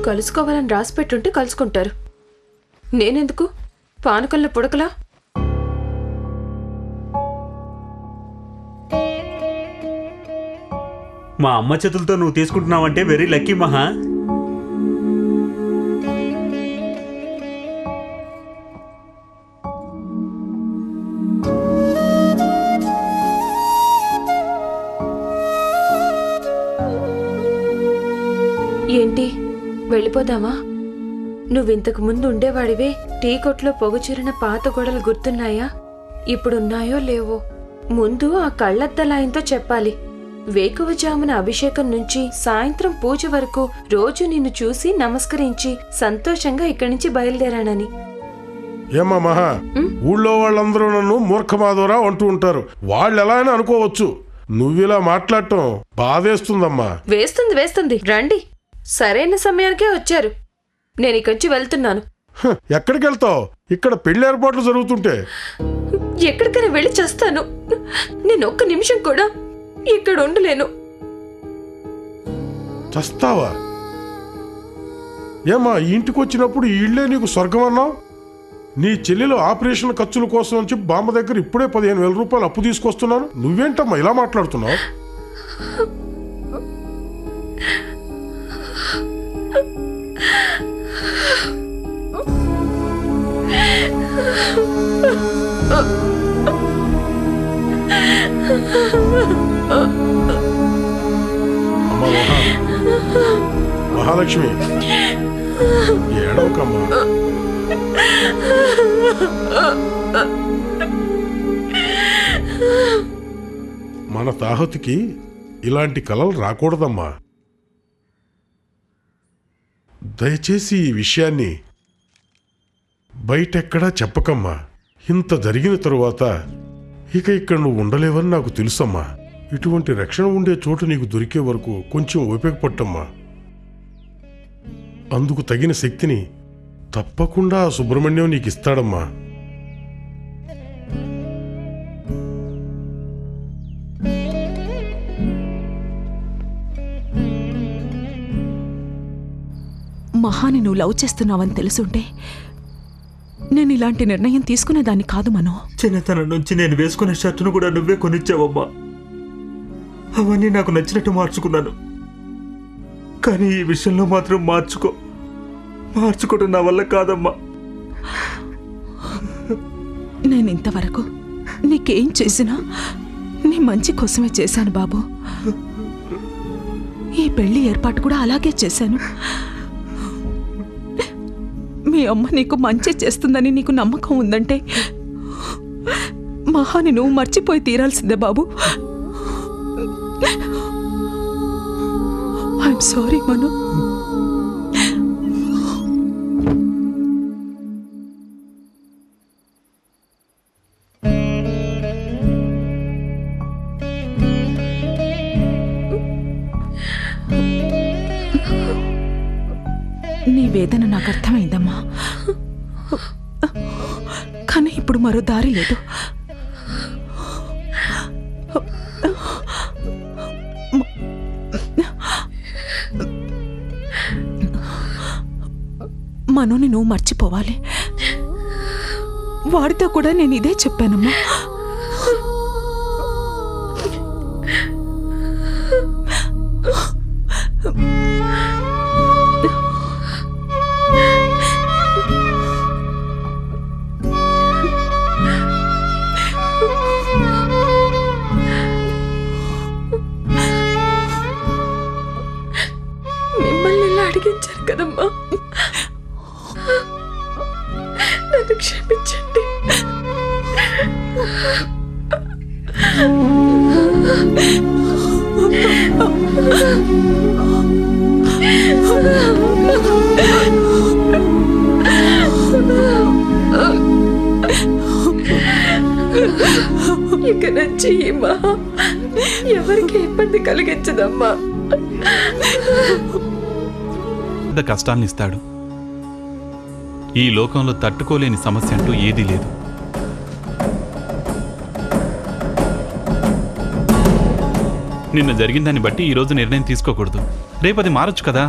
కలుసుకోవాలని రాసిపెట్టుంటే కలుసుకుంటారు. నేనెందుకు పానకంలో పుడకలా? మా అమ్మ చేతులతో నువ్వు తీసుకుంటున్నావంటే వెరీ లక్కీ మహా. ఏంటి వెళ్ళిపోదామా? నువ్వింతకు ముందు ఉండేవాడివే. టీ కొట్లో పొగచూరిన పాత గొడవలు గుర్తున్నాయా? ఇప్పుడున్నాయో లేవో. ముందు ఆ కళ్ళద్దలాయంతో చెప్పాలి. వేకువజామున అభిషేకం నుంచి సాయంత్రం పూజ వరకు రోజు నిన్ను చూసి నమస్కరించి సంతోషంగా ఇక్కడి నుంచి బయలుదేరానని. ఏమా మహా, ఊళ్ళో వాళ్ళందరూ నన్ను మూర్ఖమాధవరా అంటూ ఉంటారు. వాళ్ళు ఎలా అని అనుకోవచ్చు. నువ్విలా మాట్లాడటం బాధేస్తుందమ్మా. వేస్తుంది రండి. సరైన సమయానికే వచ్చారు. నేను ఇక్కడి నుంచి వెళ్తున్నాను. ఎక్కడికి వెళ్తావు? ఇక్కడ పెళ్లి ఏర్పాట్లు జరుగుతుంటే. ఎక్కడికైనా వెళ్ళి చేస్తాను. నేను ఒక్క నిమిషం కూడా ఇక్కడ ఉండలేను. చస్తావా? ఏమా, ఇంటికి వచ్చినప్పుడు ఈ ఇళ్లే నీకు స్వర్గం అన్నావు. నీ చెల్లెలు ఆపరేషన్ ఖర్చుల కోసం అని చెప్పి బామ్మ దగ్గర ఇప్పుడే 15,000 రూపాయలు అప్పు తీసుకొస్తున్నాను. నువ్వేంటమ్మా ఇలా మాట్లాడుతున్నావు? అమ్మా మహాలక్ష్మి, ఏడవకమ్మా. మన తాహతుకి ఇలాంటి కలలు రాకూడదమ్మా. దయచేసి ఈ విషయాన్ని బయటెక్కడా చెప్పకమ్మా. ఇంత జరిగిన తరువాత ఇక ఇక్కడ నువ్వు ఉండలేవని నాకు తెలుసమ్మా. ఇటువంటి రక్షణ ఉండే చోటు నీకు దొరికే వరకు కొంచెం ఓపిక పట్టమ్మా. అందుకు తగిన శక్తిని తప్పకుండా సుబ్రహ్మణ్యం నీకు ఇస్తాడమ్మా. మహాని నువ్వు లవ్ చేస్తున్నావని తెలుసుంటే నేను ఇలాంటి నిర్ణయం తీసుకునేదాన్ని కాదు మనో. చిన్నతనం నుంచి నేను వేసుకునే షర్టును కూడా నువ్వే కొనిచ్చావమ్మా. అవన్నీ నాకు నచ్చినట్టు మార్చుకున్నాను. కానీ ఈ విషయంలో మాత్రం మార్చుకోవడం నా వల్ల కాదమ్మా. నేను ఇంతవరకు నీకేం చేసినా నీ మంచి కోసమే చేశాను బాబు. ఈ పెళ్లి ఏర్పాటు కూడా అలాగే చేశాను. మీ అమ్మ నీకు మంచి చేస్తుందని నీకు నమ్మకం ఉందంటే మహాని నువ్వు మర్చిపోయి తీరాల్సిందే బాబు. ఐఎమ్ సారీ మను. నీ వేదన నాకు అర్థమైందమ్మా. కానీ ఇప్పుడు మరో దారి లేదు. మనోని నువ్వు మర్చిపోవాలి. వాడితో కూడా నేను ఇదే చెప్పానమ్మా. మిమ్మల్ని ఇలా అడిగించారు కదమ్మా. నన్ను క్షమించండి. ఇక నుంచి ఈ మహా ఎవరికి ఇబ్బంది కలిగించదమ్మా. కష్టాలను ఇస్తాడు. ఈ లోకంలో తట్టుకోలేని సమస్య అంటూ ఏదీ లేదు. నిన్న జరిగిందాన్ని బట్టి ఈరోజు నిర్ణయం తీసుకోకూడదు. రేపది మారొచ్చు కదా.